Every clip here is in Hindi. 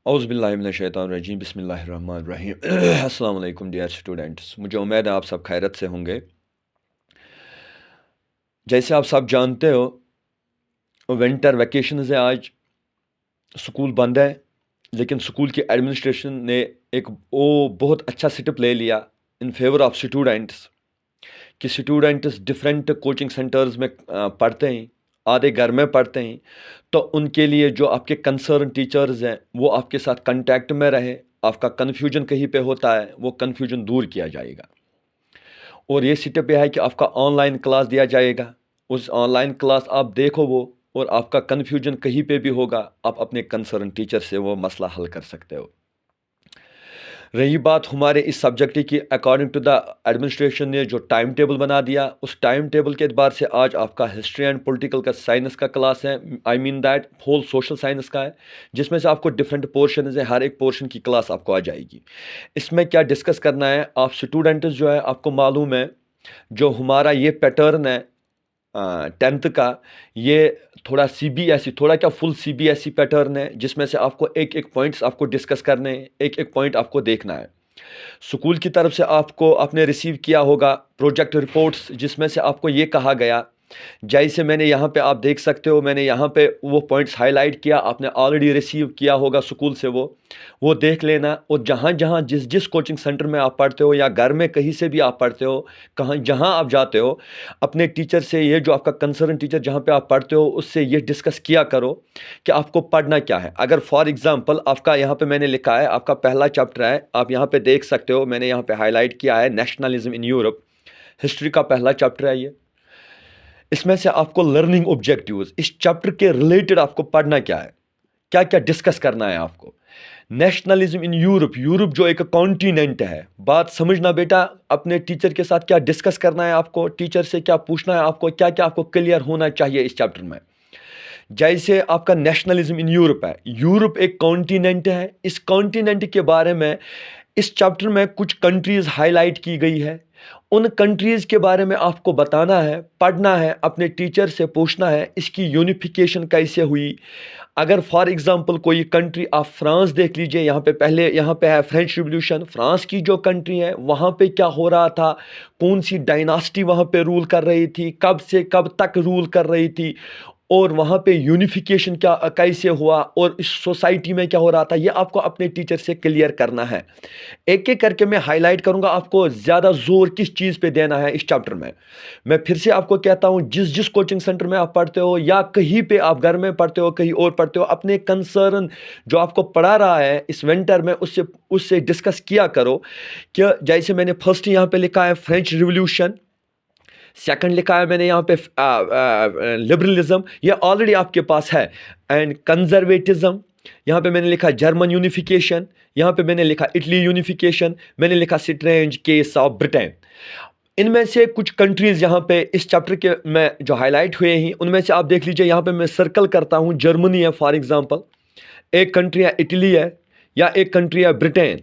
औज़ुबिल्लाहिमिनश्शैतानिर्रजीम बिस्मिल्लाहिर्रहमानिर्रहीम अस्सलाम वालेकुम डियर स्टूडेंट्स। मुझे उम्मीद है आप सब खैरियत से होंगे। जैसे आप सब जानते हो, विंटर वैकेशंस है आज, स्कूल बंद है, लेकिन स्कूल की एडमिनिस्ट्रेशन ने एक बहुत अच्छा स्टेप ले लिया इन फेवर ऑफ स्टूडेंट्स कि स्टूडेंट्स डिफरेंट कोचिंग सेंटर्स में पढ़ते हैं, आधे घर में पढ़ते हैं, तो उनके लिए जो आपके कंसर्न टीचर्स हैं वो आपके साथ कांटेक्ट में रहे। आपका कन्फ्यूजन कहीं पे होता है, वो कन्फ्यूजन दूर किया जाएगा। और ये स्टेप यह है कि आपका ऑनलाइन क्लास दिया जाएगा। उस ऑनलाइन क्लास आप देखो वो, और आपका कन्फ्यूजन कहीं पे भी होगा, आप अपने कंसर्न टीचर से वो मसला हल कर सकते हो। रही बात हमारे इस सब्जेक्ट की, अकॉर्डिंग टू द एडमिनिस्ट्रेशन ने जो टाइम टेबल बना दिया, उस टाइम टेबल के एतबार से आज आपका हिस्ट्री एंड पॉलिटिकल का साइंस का क्लास है। I mean that whole social science का है, जिसमें से आपको डिफरेंट पोर्शन है, हर एक पोर्शन की क्लास आपको आ जाएगी। इसमें क्या डिस्कस करना है, आप स्टूडेंट्स जो है, आपको मालूम है जो हमारा ये पैटर्न है 10th का, ये थोड़ा सीबीएसई, थोड़ा क्या फुल सीबीएसई पैटर्न है, जिसमें से आपको एक एक पॉइंट्स आपको डिस्कस करने हैं, एक एक पॉइंट आपको देखना है। स्कूल की तरफ से आपको आपने रिसीव किया होगा प्रोजेक्ट रिपोर्ट्स, जिसमें से आपको ये कहा गया, जैसे मैंने यहाँ पे आप देख सकते हो, मैंने यहाँ पे वो पॉइंट्स हाईलाइट किया, आपने ऑलरेडी रिसीव किया होगा स्कूल से, वो देख लेना। और जहाँ जहाँ जिस जिस कोचिंग सेंटर में आप पढ़ते हो या घर में कहीं से भी आप पढ़ते हो, कहाँ जहाँ आप जाते हो, अपने टीचर से, ये जो आपका कंसर्न टीचर जहाँ पे आप पढ़ते हो, उससे ये डिस्कस किया करो कि आपको पढ़ना क्या है। अगर फॉर एग्जांपल आपका यहाँ पे मैंने लिखा है, आपका पहला चैप्टर है, आप यहाँ पे देख सकते हो, मैंने यहाँ पे हाईलाइट किया है नेशनलिज्म इन यूरोप, हिस्ट्री का पहला चैप्टर है ये। इसमें से आपको लर्निंग ऑब्जेक्टिव्स, इस चैप्टर के रिलेटेड आपको पढ़ना क्या है, क्या क्या डिस्कस करना है आपको। नेशनलिज्म इन यूरोप, यूरोप जो एक कॉन्टिनेंट है, बात समझना बेटा। अपने टीचर के साथ क्या डिस्कस करना है आपको, टीचर से क्या पूछना है आपको, क्या क्या आपको क्लियर होना चाहिए इस चैप्टर में। जैसे आपका नेशनलिज्म इन यूरोप है, यूरोप एक कॉन्टिनेंट है, इस कॉन्टिनेंट के बारे में इस चैप्टर में कुछ कंट्रीज हाईलाइट की गई है। उन कंट्रीज के बारे में आपको बताना है, पढ़ना है, अपने टीचर से पूछना है इसकी यूनिफिकेशन कैसे हुई। अगर फॉर एग्जांपल कोई कंट्री, आप फ्रांस देख लीजिए, यहाँ पे पहले यहाँ पे है फ्रेंच रिवॉल्यूशन, फ्रांस की जो कंट्री है वहाँ पे क्या हो रहा था, कौन सी डायनास्टी वहाँ पे रूल कर रही थी, कब से कब तक रूल कर रही थी, और वहाँ पे यूनिफिकेशन क्या कैसे हुआ, और इस सोसाइटी में क्या हो रहा था, ये आपको अपने टीचर से क्लियर करना है। एक एक करके मैं हाईलाइट करूँगा, आपको ज़्यादा जोर किस चीज़ पे देना है इस चैप्टर में। मैं फिर से आपको कहता हूँ, जिस जिस कोचिंग सेंटर में आप पढ़ते हो या कहीं पे आप घर में पढ़ते हो, कहीं और पढ़ते हो, अपने कंसर्न जो आपको पढ़ा रहा है इस विंटर में, उससे उससे डिस्कस किया करो कि जैसे मैंने फर्स्ट यहाँ पे लिखा है फ्रेंच रिवॉल्यूशन, सेकंड लिखा है मैंने यहाँ पे लिबरलिज्म, ये ऑलरेडी आपके पास है, एंड कंजर्वेटिज्म, यहाँ पे मैंने लिखा जर्मन यूनिफिकेशन, यहाँ पे मैंने लिखा इटली यूनिफिकेशन, मैंने लिखा स्ट्रेंज केस ऑफ ब्रिटेन। इनमें से कुछ कंट्रीज यहाँ पे इस चैप्टर के में जो हाईलाइट हुए हैं, उनमें से आप देख लीजिए, यहाँ पे मैं सर्कल करता हूँ, जर्मनी है फॉर एग्जांपल, एक कंट्री है इटली है, या एक कंट्री है ब्रिटेन।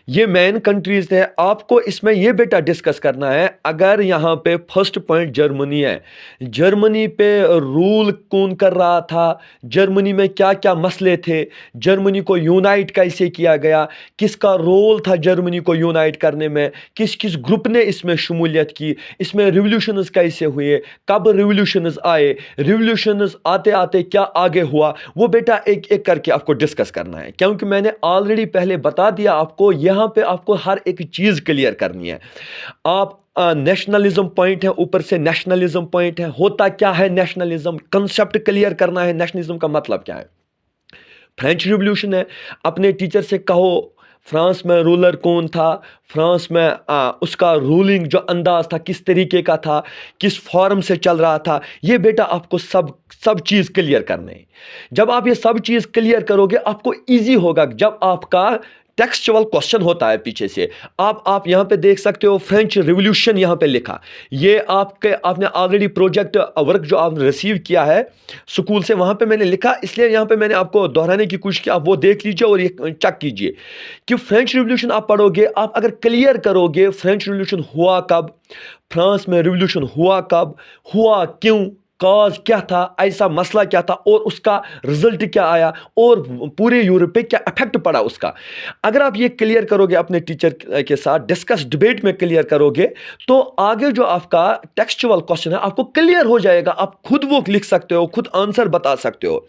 ये मेन कंट्रीज है। आपको इसमें ये बेटा डिस्कस करना है, अगर यहाँ पे फर्स्ट पॉइंट जर्मनी है, जर्मनी पे रूल कौन कर रहा था, जर्मनी में क्या क्या मसले थे, जर्मनी को यूनाइट कैसे किया गया, किसका रोल था जर्मनी को यूनाइट करने में, किस किस ग्रुप ने इसमें शमूलियत की, इसमें रिवोल्यूशंस कैसे हुए, कब रिवोल्यूशंस आए, रिवोल्यूशंस आते आते क्या आगे हुआ, वो बेटा एक एक करके आपको डिस्कस करना है। क्योंकि मैंने ऑलरेडी पहले बता दिया आपको, यहाँ पे आपको हर एक चीज क्लियर करनी है। आप नेशनलिज्म पॉइंट है, ऊपर से नेशनलिज्म पॉइंट है, होता क्या है नेशनलिज्म, कंसेप्ट क्लियर करना है, नेशनलिज्म का मतलब क्या है। फ्रेंच रिवॉल्यूशन है, अपने टीचर से कहो फ्रांस में रूलर कौन था, फ्रांस में उसका रूलिंग जो अंदाज था किस तरीके का था, किस फॉर्म से चल रहा था, ये बेटा आपको सब सब चीज़ क्लियर करने हैं। जब आप ये सब चीज़ क्लियर करोगे, आपको इजी होगा। जब आपका टेक्सचुअल क्वेश्चन होता है पीछे से, आप यहाँ पे देख सकते हो फ्रेंच रिवॉल्यूशन यहाँ पे लिखा, ये आपने ऑलरेडी प्रोजेक्ट वर्क जो आपने रिसीव किया है स्कूल से, वहाँ पे मैंने लिखा, इसलिए यहाँ पे मैंने आपको दोहराने की कोशिश की। आप वो देख लीजिए और ये चेक कीजिए कि फ्रेंच रिवॉल्यूशन आप पढ़ोगे, आप अगर क्लियर करोगे फ्रेंच रिवॉल्यूशन हुआ कब, फ्रांस में रिवॉल्यूशन हुआ कब, हुआ क्यों, कॉज क्या था, ऐसा मसला क्या था और उसका रिजल्ट क्या आया और पूरे यूरोप पे क्या इफेक्ट पड़ा उसका। अगर आप ये क्लियर करोगे अपने टीचर के साथ, डिस्कस डिबेट में क्लियर करोगे, तो आगे जो आपका टेक्सचुअल क्वेश्चन है आपको क्लियर हो जाएगा, आप खुद वो लिख सकते हो, खुद आंसर बता सकते हो।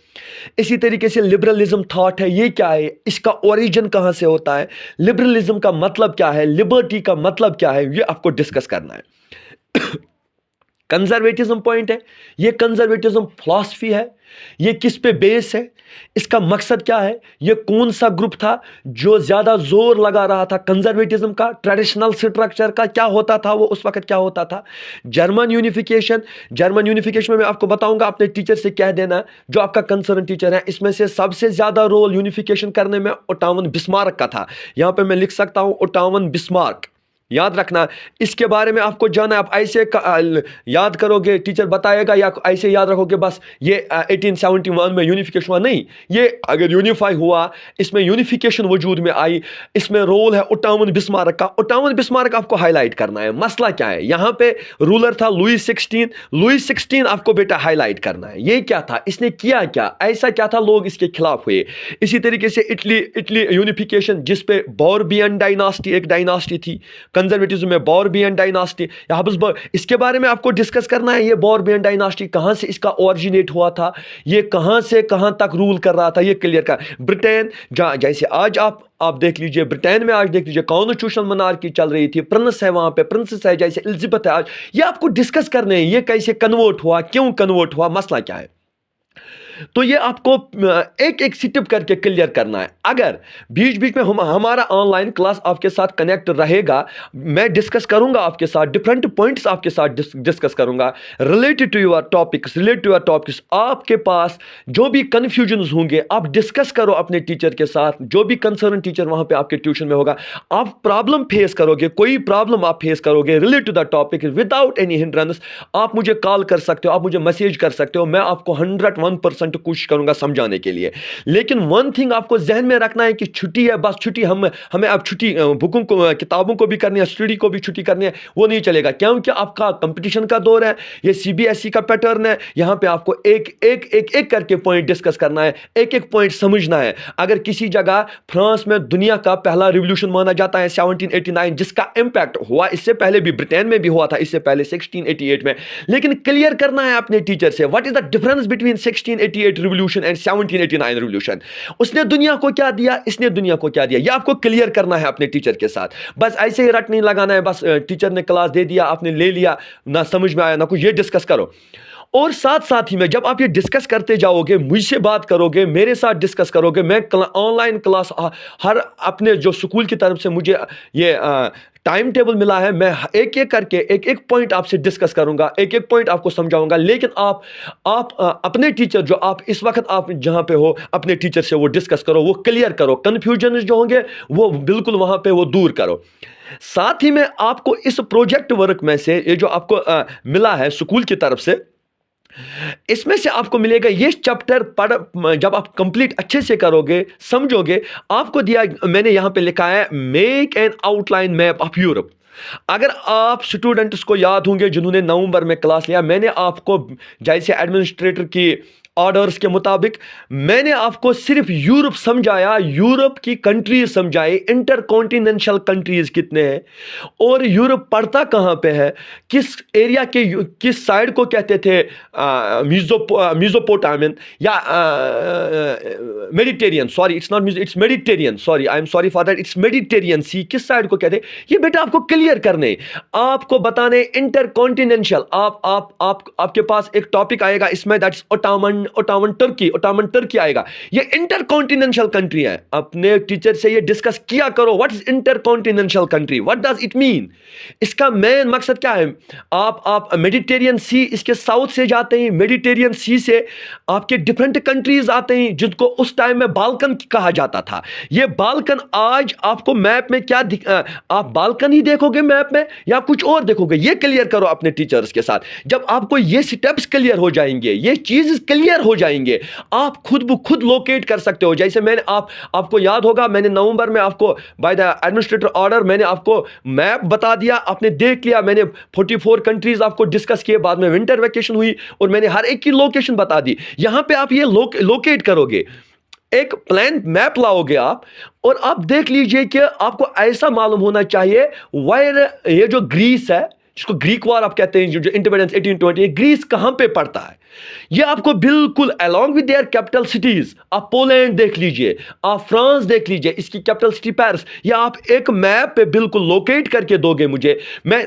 इसी तरीके से लिबरलिज्म थॉट है, ये क्या है, इसका ओरिजिन कहां से होता है, लिबरलिज्म का मतलब क्या है, लिबर्टी का मतलब क्या है, ये आपको डिस्कस करना है। कंजर्वेटिज्म पॉइंट है, ये कंजर्वेटिज्म फिलॉसफी है, ये किस पे बेस है, इसका मकसद क्या है, ये कौन सा ग्रुप था जो ज्यादा जोर लगा रहा था कंजर्वेटिज्म का, ट्रेडिशनल स्ट्रक्चर का क्या होता था, वो उस वक्त क्या होता था। जर्मन यूनिफिकेशन, जर्मन यूनिफिकेशन में मैं आपको बताऊंगा, अपने टीचर से कह देना जो आपका कंसर्न टीचर है, इसमें से सबसे ज्यादा रोल यूनिफिकेशन करने में ओटोवन बिस्मार्क का था। यहां पे मैं लिख सकता हूं ओटोवन बिस्मार्क, याद रखना। इसके बारे में आपको जाना, आप ऐसे याद करोगे, टीचर बताएगा, या ऐसे याद रखोगे बस ये 1871 में यूनिफिकेशन हुआ, नहीं, ये अगर यूनिफाई हुआ, इसमें यूनिफिकेशन वजूद में आई, इसमें रोल है ओटोवन बिस्मार्क का। ओटोवन बिस्मार्क आपको हाईलाइट करना है, मसला क्या है, यहां पे रूलर था लुई 16, लुई 16 आपको बेटा हाईलाइट करना है, ये क्या था, इसने किया क्या, ऐसा क्या था, लोग इसके खिलाफ हुए। इसी तरीके से इटली यूनिफिकेशन, जिसपे बॉर्बियन डायनास्टी एक डायनास्टी थी, कंजर्वेटिज्म में बॉर्बियन डायनास्टी या हब्सबर्ग, इसके बारे में आपको डिस्कस करना है। ये बॉर्बियन डायनास्टी कहां से इसका ओरिजिनेट हुआ था, ये कहां से कहां तक रूल कर रहा था, ये क्लियर कर। ब्रिटेन, जैसे आज आप देख लीजिए, ब्रिटेन में आज देख लीजिए कॉन्स्टिट्यूशनल मोनार्की चल रही थी, प्रिंस है वहां पे, प्रिंसेस है, जैसे एलिजाबेथ है आज, ये आपको डिस्कस करने हैं, ये कैसे कन्वर्ट हुआ, क्यों कन्वर्ट हुआ, मसला क्या है। तो ये आपको एक एक स्टेप करके क्लियर करना है। अगर बीच बीच में हमारा ऑनलाइन क्लास आपके साथ कनेक्ट रहेगा, मैं डिस्कस करूंगा आपके साथ, डिफरेंट पॉइंट्स आपके साथ डिस्कस करूंगा related to your topics, related to your topics. आपके पास जो भी कंफ्यूजन्स होंगे आप डिस्कस करो अपने टीचर के साथ, जो भी कंसर्न टीचर वहां पे आपके ट्यूशन में होगा। आप प्रॉब्लम फेस करोगे, कोई प्रॉब्लम आप फेस करोगे related to the topic, without any hindrance, आप मुझे कॉल कर सकते हो, आप मुझे मैसेज कर सकते हो, मैं आपको 101% कोशिश करूंगा समझाने के लिए। लेकिन वन थिंग आपको जहन में रखना है कि छुट्टी है, बस छुट्टी, हमें अब छुट्टी बुकों को, किताबों को भी करनी है, स्टडी को भी छुट्टी करनी है, वो नहीं चलेगा, क्योंकि आपका कंपटीशन का दौर है, ये सीबीएसई का पैटर्न है। यहां पे आपको एक एक एक एक करके पॉइंट डिस्कस करना है, एक एक पॉइंट समझना है। अगर किसी जगह फ्रांस में दुनिया का पहला रिवॉल्यूशन माना जाता है 1789, जिसका इंपैक्ट हुआ इससे पहले भी, ब्रिटेन में भी हुआ था इससे पहले 1688 में, लेकिन क्लियर करना है अपने टीचर से what is the difference between 1688 revolution and 1789 revolution. उसने दुनिया को क्या दिया, इसने दुनिया को क्या दिया, यह आपको क्लियर करना है अपने टीचर के साथ। बस ऐसे ही रट नहीं लगाना है, बस टीचर ने क्लास दे दिया, आपने ले लिया, ना समझ में आया ना कुछ, ये डिस्कस करो। और साथ साथ ही में जब आप ये डिस्कस करते जाओगे, मुझसे बात करोगे, मेरे साथ डिस्कस करोगे, मैं ऑनलाइन क्लास हर अपने जो स्कूल की तरफ से मुझे ये टाइम टेबल मिला है, मैं एक एक करके एक एक पॉइंट आपसे डिस्कस करूंगा, एक एक पॉइंट आपको समझाऊंगा। लेकिन आप अपने टीचर, जो आप इस वक्त आप जहां पे हो, अपने टीचर से वो डिस्कस करो, वो क्लियर करो, कंफ्यूजन जो होंगे वो बिल्कुल वहां पे वो दूर करो। साथ ही में आपको इस प्रोजेक्ट वर्क में से ये जो आपको मिला है स्कूल की तरफ से, इसमें से आपको मिलेगा ये चैप्टर जब आप कंप्लीट अच्छे से करोगे, समझोगे, आपको दिया, मैंने यहां पे लिखा है make an outline map of Europe. अगर आप स्टूडेंट्स को याद होंगे जिन्होंने नवंबर में क्लास लिया, मैंने आपको जैसे एडमिनिस्ट्रेटर की ऑर्डर्स के मुताबिक मैंने आपको सिर्फ यूरोप समझाया, यूरोप की कंट्रीज समझाई, इंटरकॉन्टिनेंटल कंट्रीज कितने हैं और यूरोप पड़ता कहां पे है, किस एरिया के, किस साइड को कहते थे मीजोपोटामियन या Mediterranean, sorry it's not it's Mediterranean, sorry I am sorry for that, it's Mediterranean sea, किस साइड को कहते हैं, ये बेटा आपको क्लियर करने, आपको बताने इंटरकॉन्टिनेंटल। आपके पास एक टॉपिक आएगा इसमें, दैट्स ओटोमन तुर्की आएगा, ये इंटरकॉन्टिनेंटल कंट्री है। अपने टीचर से ये डिस्कस किया करो, what is intercontinental country, what does it mean, इसका मेन मकसद क्या है। आप मेडिटेरियन सी, इसके साउथ से जाते हैं, मेडिटेरियन सी से आपके डिफरेंट कंट्रीज आते हैं जिनको उस टाइम में बाल्कन कहा जाता था। ये बाल्कन आज आपको मैप में क्या आप बाल्कन ही देखोगे मैप में या कुछ और देखोगे, ये क्लियर करो अपने टीचर्स के साथ। जब आपको ये स्टेप्स क्लियर हो जाएंगे, ये चीज क्लियर क्लियर हो जाएंगे, आप खुद ब खुद लोकेट कर सकते हो। जैसे मैंने आपको याद होगा, मैंने नवंबर में आपको बाय द एडमिनिस्ट्रेटर ऑर्डर मैंने आपको मैप बता दिया, आपने देख लिया। मैंने 44 कंट्रीज आपको डिस्कस किए, बाद में विंटर वेकेशन हुई और मैंने हर एक की लोकेशन बता दी। यहां पे आप ये लोकेट करोगे, एक प्लान मैप लाओगे आप, और आप देख लीजिए कि आपको ऐसा मालूम होना चाहिए वायर, ये जो ग्रीस है जिसको ग्रीक वॉर आप कहते हैं, जो इंडिपेंडेंस 1820, ग्रीस कहां पे पड़ता है, ये आपको बिल्कुल along with their capital cities. आप पोलैंड देख लीजिए, आप फ्रांस देख लीजिए, इसकी कैपिटल सिटी पेरिस, या आप एक मैप पे बिल्कुल लोकेट करके दोगे मुझे। मैं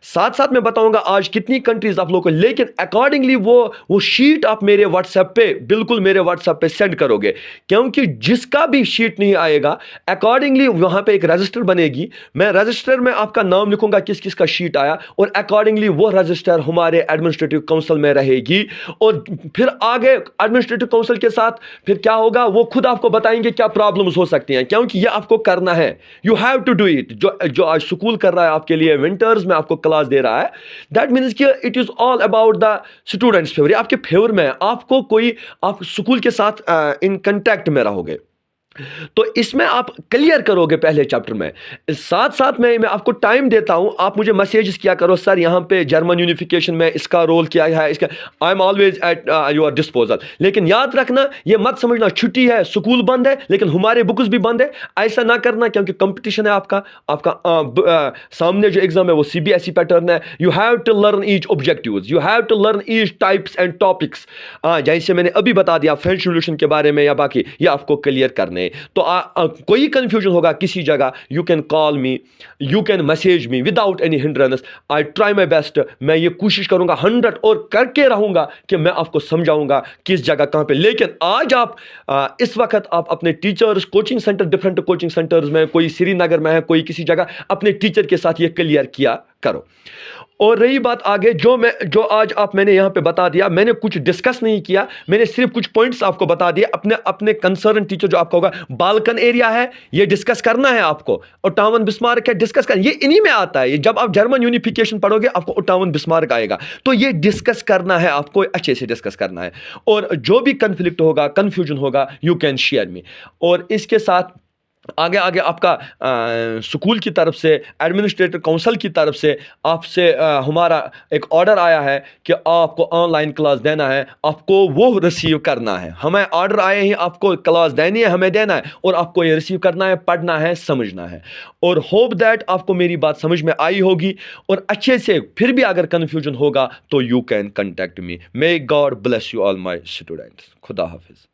साथ साथ में बताऊंगा आज कितनी कंट्रीज आप लोगों को, लेकिन अकॉर्डिंगली वो शीट आप मेरे व्हाट्सएप पे, बिल्कुल मेरे व्हाट्सएप पे सेंड करोगे, क्योंकि जिसका भी शीट नहीं आएगा अकॉर्डिंगली वहां पे एक रजिस्टर बनेगी। मैं रजिस्टर में आपका नाम लिखूंगा किस किस का शीट आया, और अकॉर्डिंगली वो रजिस्टर हमारे एडमिनिस्ट्रेटिव काउंसिल में रहेगी। और फिर आगे एडमिनिस्ट्रेटिव काउंसिल के साथ फिर क्या होगा वो खुद आपको बताएंगे क्या प्रॉब्लम्स हो सकती हैं, क्योंकि ये आपको करना है। You have to do it. जो आज स्कूल कर रहा है आपके लिए, विंटर्स में आपको क्लास दे रहा है, दैट मीन्स कि it is all about the students favour, आपके फेवर में। आपको कोई, आप स्कूल के साथ इन कंटैक्ट में रहोगे, तो इसमें आप क्लियर करोगे पहले चैप्टर में। साथ साथ में मैं आपको टाइम देता हूं, आप मुझे मैसेजेस किया करो, सर यहां पे जर्मन यूनिफिकेशन में इसका रोल क्या है, इसका I am always at your disposal. लेकिन याद रखना, ये मत समझना छुट्टी है, स्कूल बंद है लेकिन हमारे बुक्स भी बंद है, ऐसा ना करना, क्योंकि कंपटीशन है आपका सामने जो एग्जाम है वो CBSE पैटर्न है। You have to learn each objectives, you have to learn each types and topics. जैसे मैंने अभी बता दिया फ्रेंच रिवॉल्यूशन के बारे में या बाकी, ये आपको क्लियर करने। तो कोई कंफ्यूजन होगा किसी जगह, you can call me, you can message me without any hindrance. I try my best. मैं ये कोशिश करूंगा 100 और करके रहूंगा कि मैं आपको समझाऊंगा किस जगह कहां पे। लेकिन आज आप इस वक्त आप अपने teachers, coaching centre, different coaching centres में, कोई श्रीनगर में है, कोई किसी जगह, अपने टीचर के साथ ये क्लियर किया करो। और रही बात आगे, जो आज मैंने यहाँ पे बता दिया, मैंने कुछ डिस्कस नहीं किया, मैंने सिर्फ कुछ पॉइंट्स आपको बता दिए। अपने कंसर्न टीचर जो आपका होगा, बाल्कन एरिया है ये डिस्कस करना है आपको, ओटावन बिस्मार्क है डिस्कस करना, ये इन्हीं में आता है। ये जब आप जर्मन यूनिफिकेशन पढ़ोगे आपको ओटावन बिस्मार्क आएगा, तो ये डिस्कस करना है आपको, अच्छे से डिस्कस करना है। और जो भी कन्फ्लिक्ट होगा, कन्फ्यूजन होगा, यू कैन शेयर मी। और इसके साथ आगे आपका स्कूल की तरफ से, एडमिनिस्ट्रेटिव काउंसिल की तरफ से आपसे हमारा एक ऑर्डर आया है कि आपको ऑनलाइन क्लास देना है, आपको वो रिसीव करना है। हमें ऑर्डर आए हैं, आपको क्लास देनी है, हमें देना है, और आपको ये रिसीव करना है, पढ़ना है, समझना है। और होप दैट आपको मेरी बात समझ में आई होगी, और अच्छे से फिर भी अगर कन्फ्यूजन होगा तो you can contact me. May God bless you all my students. खुदा हाफिज।